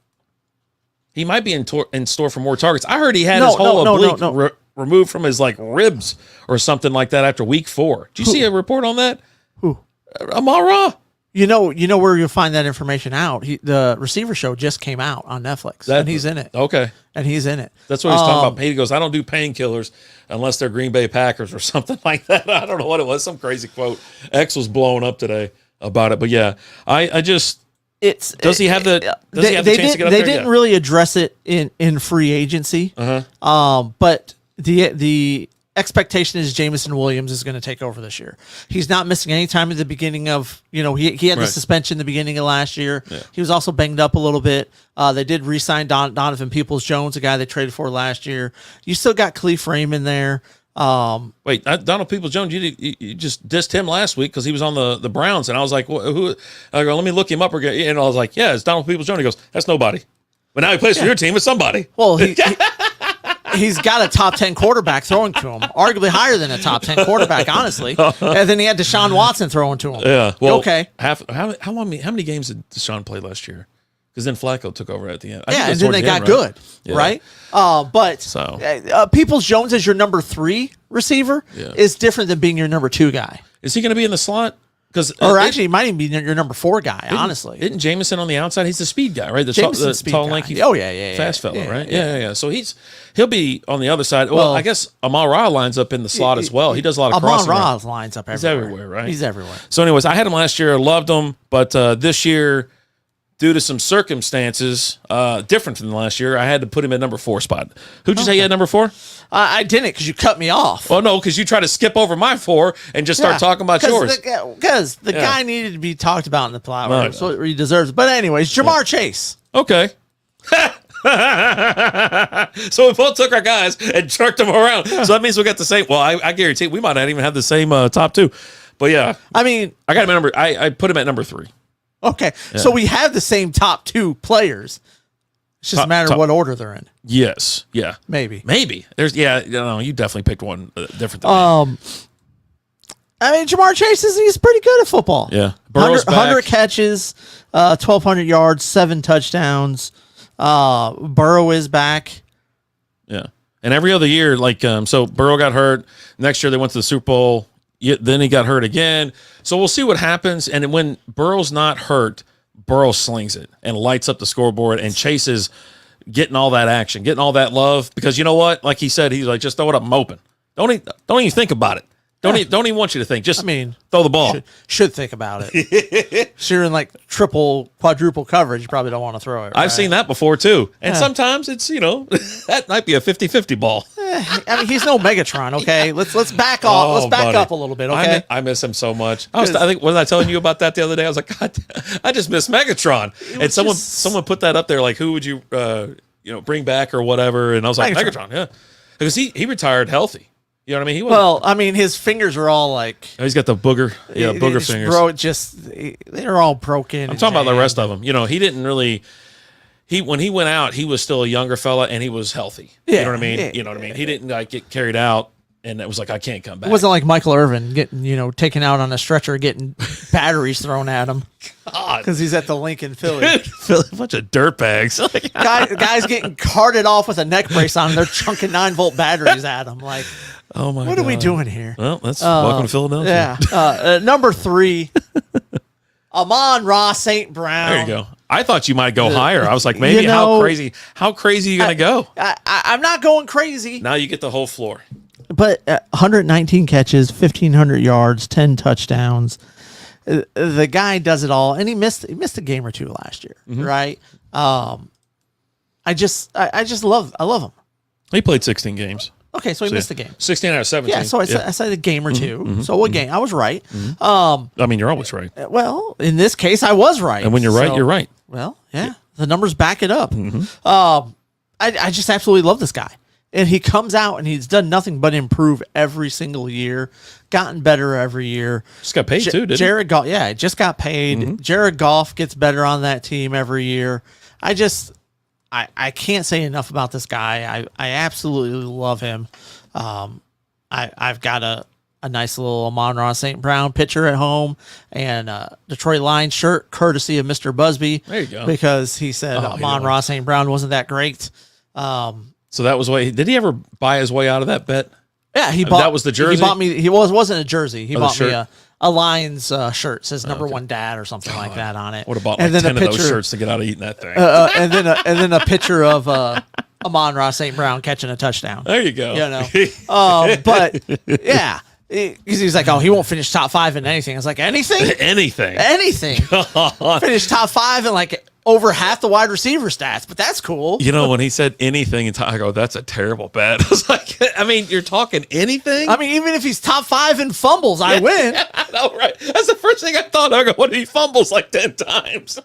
he might be in store for more targets. I heard he had his whole oblique removed from his ribs or something like that after week 4. Did you see a report on that? Who? Amon-Ra. You know where you'll find that information out. The Receiver Show just came out on Netflix, and he's in it. Okay. And he's in it. That's what he's talking about. He goes, "I don't do painkillers unless they're Green Bay Packers or something like that." I don't know what it was. Some crazy quote. X was blowing up today about it. But yeah, I just... Does he have the chance to get up there? They didn't really address it in free agency. But the expectation is Jameson Williams is going to take over this year. He's not missing any time at the beginning of, he had the suspension the beginning of last year. Yeah. He was also banged up a little bit. They did re-sign Donovan Peoples-Jones, a guy they traded for last year. You still got Khalif Raymond there. Wait, Donald Peoples-Jones, you just dissed him last week because he was on the Browns, and I was like, who? I go, let me look him up again. And I was like, yeah, it's Donald Peoples-Jones. He goes, that's nobody. But now he plays for your team. It's somebody. Well, he's got a top 10 quarterback throwing to him, arguably higher than a top 10 quarterback, honestly. And then he had Deshaun Watson throwing to him. Yeah. Well, okay. How many games did Deshaun play last year? Because then Flacco took over at the end. And then they got good, right? But Peoples-Jones as your number 3 receiver is different than being your number 2 guy. Is he going to be in the slot? Actually, he might even be your number 4 guy, honestly. Isn't Jameson on the outside? He's the speed guy, right? The tall, lanky, fast fella, right? Yeah. So he'll be on the other side. Well, I guess Amon-Ra lines up in the slot as well. He does a lot of crossing. Amon-Ra lines up everywhere. He's everywhere, right? He's everywhere. So anyways, I had him last year. Loved him. But this year, due to some circumstances different than last year, I had to put him at number 4 spot. Who'd you say you had number 4? I didn't because you cut me off. Well, no, because you try to skip over my 4 and just start talking about yours. Because the guy needed to be talked about in the platform. That's what he deserves. But anyways, Jamar Chase. Okay. So we both took our guys and chucked them around. So that means we got the same. Well, I guarantee we might not even have the same top two. But yeah, I mean, I got him at number. I put him at number 3. okay. So we have the same top 2 players. It's just a matter of what order they're in. Yes. Yeah. Maybe. There's you definitely picked one different than me. I mean, Jamar Chase he's pretty good at football. Yeah. Burrow's 100 back. catches, 1,200 yards, 7 touchdowns. Burrow is back. Yeah. And every other year, so Burrow got hurt. Next year they went to the Super Bowl. Then he got hurt again. So we'll see what happens. And when Burrow's not hurt, Burrow slings it and lights up the scoreboard, and Chase is getting all that action, getting all that love. Because you know what? Like he said, he's like, just throw it up, I'm open. Don't even think about it. Don't even want you to think. Just throw the ball. Should think about it. So you're in like triple, quadruple coverage. You probably don't want to throw it. I've seen that before too. And sometimes it's, that might be a 50-50 ball. I mean, he's no Megatron. Okay, let's back off. Oh, let's back buddy. up a little bit. Okay. I miss him so much. I think wasn't I telling you about that the other day? I was like, God, I just miss Megatron. And someone put that up there, like, who would you bring back or whatever? And I was like, Megatron, yeah, because he retired healthy. You know what I mean? His fingers are all like. He's got the booger fingers. Bro, they're all broken. I'm talking about the rest of them. He didn't really. When he went out, he was still a younger fella and he was healthy. Yeah, you know what I mean? yeah, you know what I mean? He didn't get carried out and it was like, I can't come back. It wasn't like Michael Irvin getting taken out on a stretcher, getting batteries thrown at him because he's at the Lincoln Philly. A bunch of dirtbags. Guys getting carted off with a neck brace on. They're chunking 9-volt batteries at him. Like, oh my! What are we doing here? Well, that's welcome to Philadelphia. Yeah. Number 3, Amon-Ra St. Brown. There you go. I thought you might go higher. I was like, maybe how crazy are you going to go? I'm not going crazy. Now you get the whole floor. But 119 catches, 1,500 yards, 10 touchdowns. The guy does it all, and he missed a game or two last year, right? I love him. He played 16 games. Okay, so he missed a game. 16 out of 17. Yeah, so I said a game or two. So what game? I was right. I mean, you're always right. Well, in this case, I was right. And when you're right, you're right. Well, yeah. The numbers back it up. I just absolutely love this guy. And he comes out and he's done nothing but improve every single year, gotten better every year. Just got paid too, didn't Jared Goff, yeah, just got paid. Jared Goff gets better on that team every year. I can't say enough about this guy. I absolutely love him. I've got a nice little Amon-Ra St. Brown picture at home and Detroit Lions shirt, courtesy of Mr. Busby. There you go. Because he said Amon-Ra St. Brown wasn't that great. So that was did he ever buy his way out of that bet? Yeah, he bought. That was the jersey. He bought me. Wasn't a jersey. He bought me shirt? a Lions shirt. Says number 1 dad or something like that on it. Would have bought like 10 of those shirts to get out of eating that thing. And then a picture of Amon-Ra St. Brown catching a touchdown. There you go. But yeah. He's like, he won't finish top 5 in anything. I was like, anything? Anything. Finish top 5 in like over half the wide receiver stats, but that's cool. When he said anything, I go, that's a terrible bet. I was like, I mean, you're talking anything? I mean, even if he's top 5 in fumbles, I win. I know, right? That's the first thing I thought. I go, what if he fumbles like 10 times?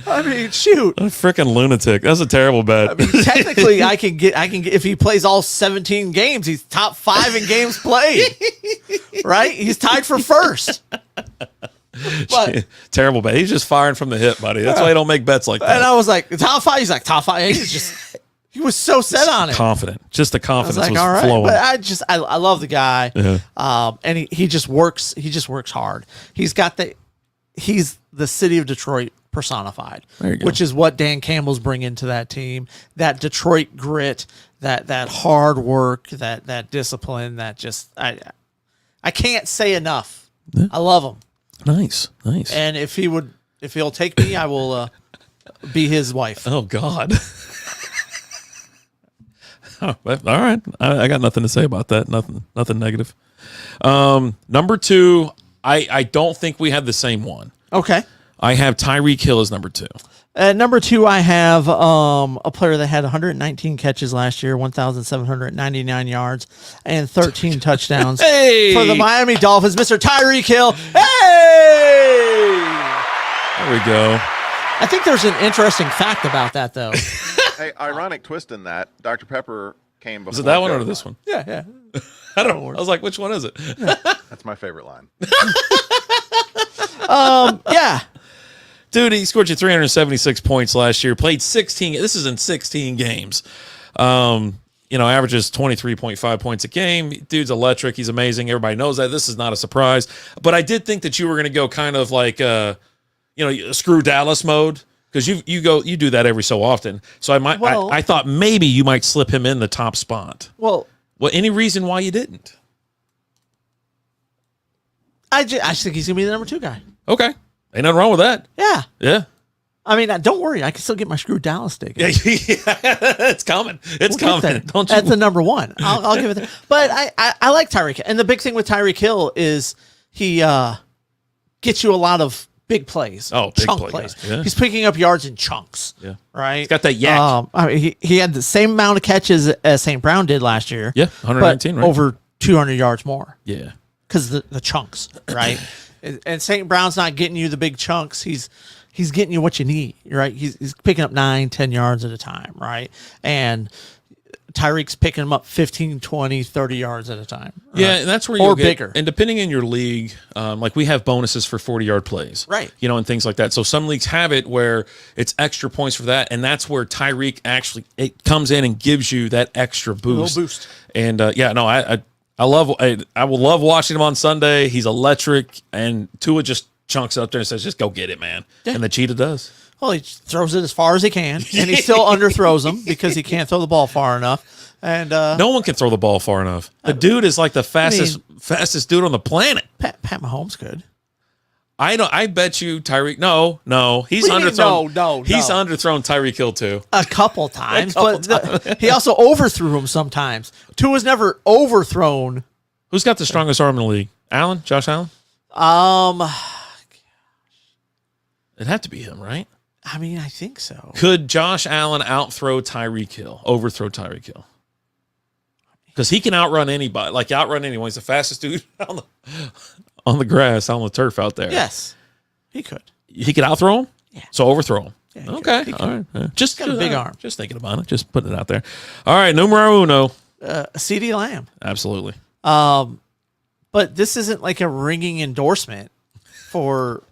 I mean, shoot. A freaking lunatic. That's a terrible bet. I mean, technically, I can get if he plays all 17 games, he's top 5 in games played. Right? He's tied for first. But terrible bet. He's just firing from the hip, buddy. That's why you don't make bets like that. And I was like, top 5. He's like, top 5. He was so set on it. Confident. Just the confidence was all right. flowing. But I love the guy. Yeah. And he just works. He just works hard. He's the city of Detroit personified, which is what Dan Campbell's bringing to that team. That Detroit grit, that hard work, that discipline. That just I can't say enough. Yeah. I love him. Nice. And if he'll take me, I will be his wife. Oh God. All right. I got nothing to say about that. Nothing negative. Number 2, I don't think we had the same one. Okay. I have Tyreek Hill as number 2. At number 2, I have a player that had 119 catches last year, 1,799 yards, and 13 touchdowns for the Miami Dolphins, Mr. Tyreek Hill. Hey! There we go. I think there's an interesting fact about that, though. Hey, ironic twist in that Dr. Pepper came before. Is it that one or Coke. this one? Yeah. I don't know. I was like, which one is it? That's my favorite line. Yeah. Dude, he scored you 376 points last year. Played 16. This is in 16 games. Averages 23.5 points a game. Dude's electric. He's amazing. Everybody knows that. This is not a surprise. But I did think that you were going to go kind of like, screw Dallas mode, because you do that every so often. So I thought maybe you might slip him in the top spot. Well, Any reason why you didn't? I just think he's gonna be the number 2 guy. Okay, ain't nothing wrong with that. Yeah. Yeah. I mean, don't worry. I can still get my screw Dallas stick. Yeah, it's coming. It's We'll get coming. there. Don't you? That's the number 1. I'll give it that. But I like Tyreek Hill. And the big thing with Tyreek Hill is he gets you a lot of big plays. Oh, big chunk play plays. guy. Yeah. He's picking up yards in chunks. Yeah. Right? He's got that yak. I mean, he had the same amount of catches as St. Brown did last year. Yeah, 119, but right? over 200 yards more. Yeah. Because the chunks, right? And St. Brown's not getting you the big chunks. He's getting you what you need, right? He's picking up 9-10 yards at a time, right? And Tyreek's picking them up 15, 20, 30 yards at a time. Right? Yeah, and that's where or you'll get, bigger. And depending in your league, like we have bonuses for 40-yard plays, Right. And things like that. So some leagues have it where it's extra points for that, and that's where Tyreek actually it comes in and gives you that extra boost. little boost. And I will love watching him on Sunday. He's electric, and Tua just chunks up there and says, "Just go get it, man." Yeah. And the cheetah does. Well, he throws it as far as he can, and he still underthrows them because he can't throw the ball far enough. And No one can throw the ball far enough. The dude is like the fastest dude on the planet. Pat Mahomes could. I bet you Tyreek. No, he's What do you mean, underthrown. no. He's underthrown Tyreek Hill too. A couple times, he also overthrew him sometimes. Tua's never overthrown. Who's got the strongest arm in the league? Allen? Josh Allen? It'd have to be him, right? I mean, I think so. Could Josh Allen outthrow Tyreek Hill? Overthrow Tyreek Hill? Because he can outrun anybody. Like, outrun anyone. He's the fastest dude on the grass, on the turf out there. Yes, he could. He could outthrow him? Yeah. So overthrow him. Yeah, he Okay. could. All right. Yeah. Just got a big arm. Just thinking about it. Just putting it out there. All right. Numero uno. CeeDee Lamb. Absolutely. But this isn't like a ringing endorsement for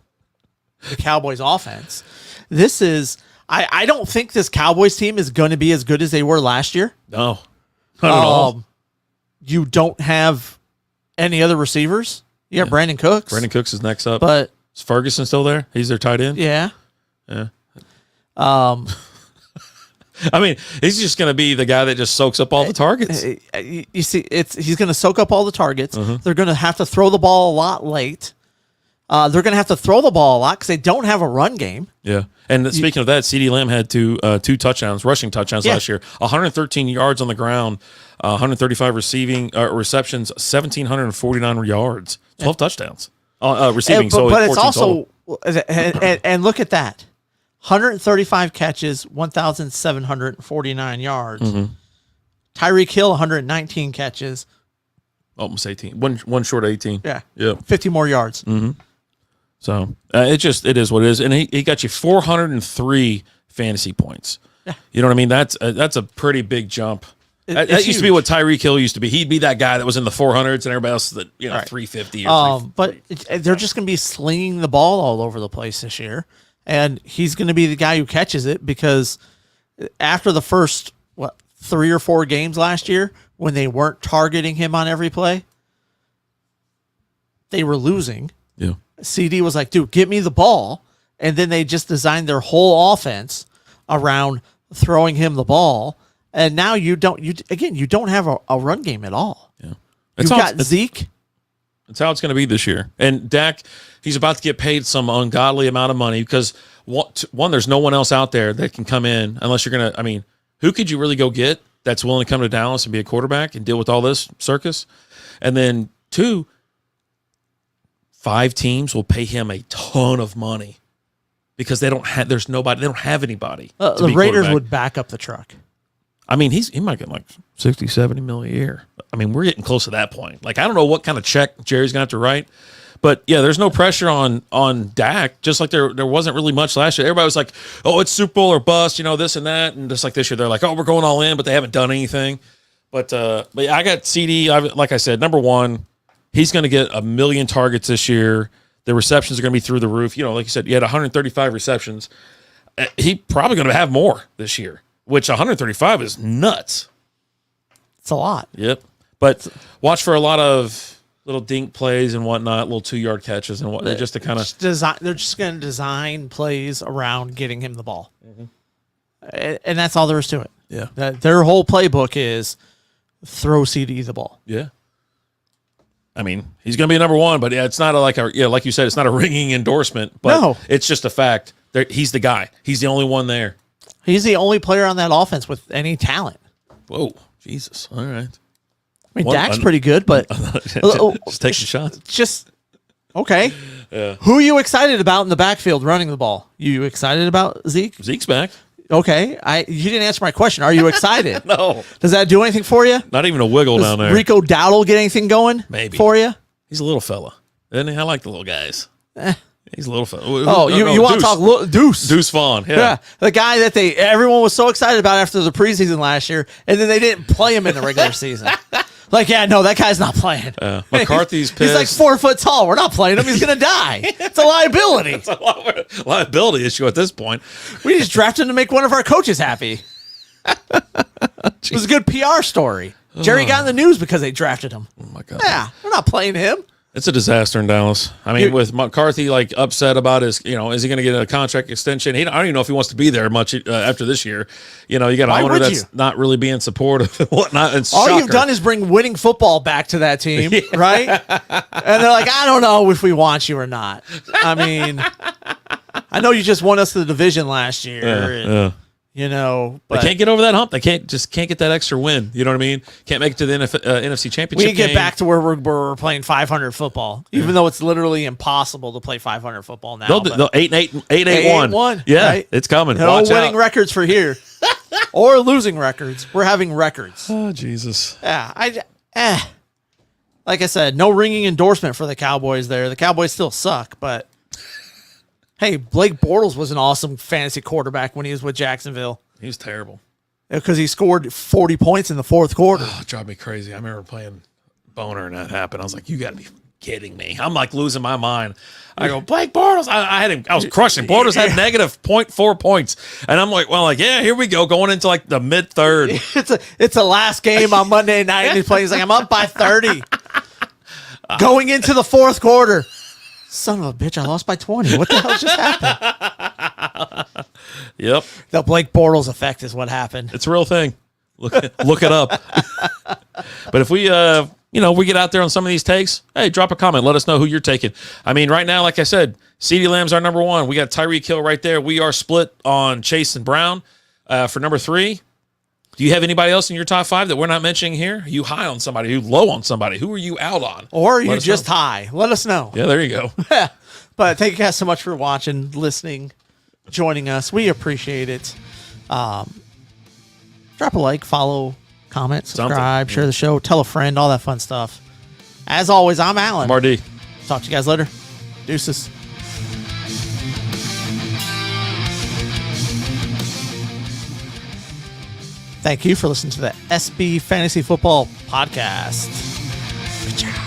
the Cowboys offense. This is, I don't think this Cowboys team is going to be as good as they were last year. No. Not at all. You don't have any other receivers. You have Brandon Cooks. Brandon Cooks is next up. But is Ferguson still there? He's their tight end? yeah. Yeah. I mean, he's just going to be the guy that just soaks up all the targets. You see, he's going to soak up all the targets. Uh-huh. They're going to have to throw the ball a lot late. They're going to have to throw the ball a lot because they don't have a run game. Yeah. And speaking of that, CeeDee Lamb had two touchdowns, rushing touchdowns last year. 113 yards on the ground, 135 receptions, 1,749 yards, 12 touchdowns receiving. But it's also total. and look at that. 135 catches, 1,749 yards. Mm-hmm. Tyreek Hill, 119 catches. Almost 18. One short of 18. Yeah. Yeah. 50 more yards. So it is what it is. And he got you 403 fantasy points. Yeah. You know what I mean? That's a pretty big jump. That It's used to be huge. what Tyreek Hill used to be. He'd be that guy that was in the 400s and everybody else that, 350 or But they're just going to be slinging the ball all over the place this year. And he's going to be the guy who catches it because after the first, 3 or 4 games last year, when they weren't targeting him on every play, they were losing. Yeah. CD was like, dude, get me the ball. And then they just designed their whole offense around throwing him the ball. And now you don't have a run game at all. Yeah. You've got Zeke. That's how it's going to be this year. And Dak, he's about to get paid some ungodly amount of money because, one, there's no one else out there that can come in unless you're going to, I mean, who could you really go get that's willing to come to Dallas and be a quarterback and deal with all this circus? And then, 2, 5 teams will pay him a ton of money because they don't have anybody. to The be Raiders quarterback. would back up the truck. I mean, he might get like 60, 70 million a year. I mean, we're getting close to that point. Like, I don't know what kind of check Jerry's going to have to write, But yeah, there's no pressure on Dak, just like there wasn't really much last year. Everybody was like, oh, it's Super Bowl or bust, this and that. And just like this year, they're like, oh, we're going all in, but they haven't done anything. But yeah, I got CD, like I said, number one. He's going to get 1 million targets this year. The receptions are going to be through the roof. Like you said, he had 135 receptions. He probably going to have more this year, which 135 is nuts. It's a lot. Yep. But watch for a lot of little dink plays and whatnot, little 2-yard catches and whatnot, just to kind of design. They're just going to design plays around getting him the ball, and that's all there is to it. Yeah. Their whole playbook is throw CD the ball. Yeah. I mean, he's going to be number one, but yeah, it's not like you said, it's not a ringing endorsement, but No. It's just a fact. He's the guy. He's the only one there. He's the only player on that offense with any talent. Whoa, Jesus! All right. I mean, Dak's pretty good, but just taking shots. Just okay. Yeah. Who are you excited about in the backfield running the ball? You excited about Zeke? Zeke's back. Okay, you didn't answer my question. Are you excited? No. Does that do anything for you? Not even a wiggle down there. Rico Dowdle get anything going? Maybe. For you? He's a little fella, isn't he? I like the little guys. He's a little fella. Oh, you want to talk Deuce? Deuce Vaughn. Yeah, the guy that everyone was so excited about after the preseason last year, and then they didn't play him in the regular season. Like, yeah, no, that guy's not playing. McCarthy's pissed. He's like 4 foot tall. We're not playing him. He's gonna die. It's a liability. It's a liability issue at this point. We just drafted him to make one of our coaches happy. It was a good PR story. Jerry got in the news because they drafted him. Oh my God. Yeah, we're not playing him. It's a disaster in Dallas. I mean, with McCarthy upset about his, is he going to get a contract extension? I don't even know if he wants to be there much after this year. You got an owner that's not really being supportive and whatnot. And all you've done is bring winning football back to that team, right? And they're like, I don't know if we want you or not. I mean, I know you just won us the division last year. But they can't get over that hump. They can't get that extra win. You know what I mean? Can't make it to the NFC Championship. We need to get game. back to where we're playing 500 football, even though it's literally impossible to play 500 football now. They'll 8-8-1. Yeah, right? it's coming. No Watch winning out. records for here, or losing records. We're having records. Oh Jesus! Yeah, like I said, no ringing endorsement for the Cowboys there. The Cowboys still suck, but hey, Blake Bortles was an awesome fantasy quarterback when he was with Jacksonville. He was terrible because he scored 40 points in the fourth quarter. Oh, it drove me crazy. I remember playing Boner and that happened. I was like, you got to be kidding me. I'm like losing my mind. I go, Blake Bortles. I had him. I was crushing. Bortles had negative 0.4 points. And I'm like, well, yeah, here we go. Going into the mid third. It's a last game on Monday night. And he's playing. He's like, I'm up by 30. Going into the fourth quarter. Son of a bitch, I lost by 20. What the hell just happened? Yep. The Blake Bortles effect is what happened. It's a real thing. Look it up. But if we we get out there on some of these takes, hey, drop a comment. Let us know who you're taking. I mean, right now, like I said, CeeDee Lamb's our number one. We got Tyreek Hill right there. We are split on Chase and Brown for number 3. Do you have anybody else in your top 5 that we're not mentioning here? Are you high on somebody? Are you low on somebody? Who are you out on? Or are you just high? Let us know. Yeah, there you go. But thank you guys so much for watching, listening, joining us. We appreciate it. Drop a like, follow, comment, subscribe, share the show, tell a friend, all that fun stuff. As always, I'm Alan. I'm RD. Talk to you guys later. Deuces. Thank you for listening to the SB Fantasy Football Podcast. Good job.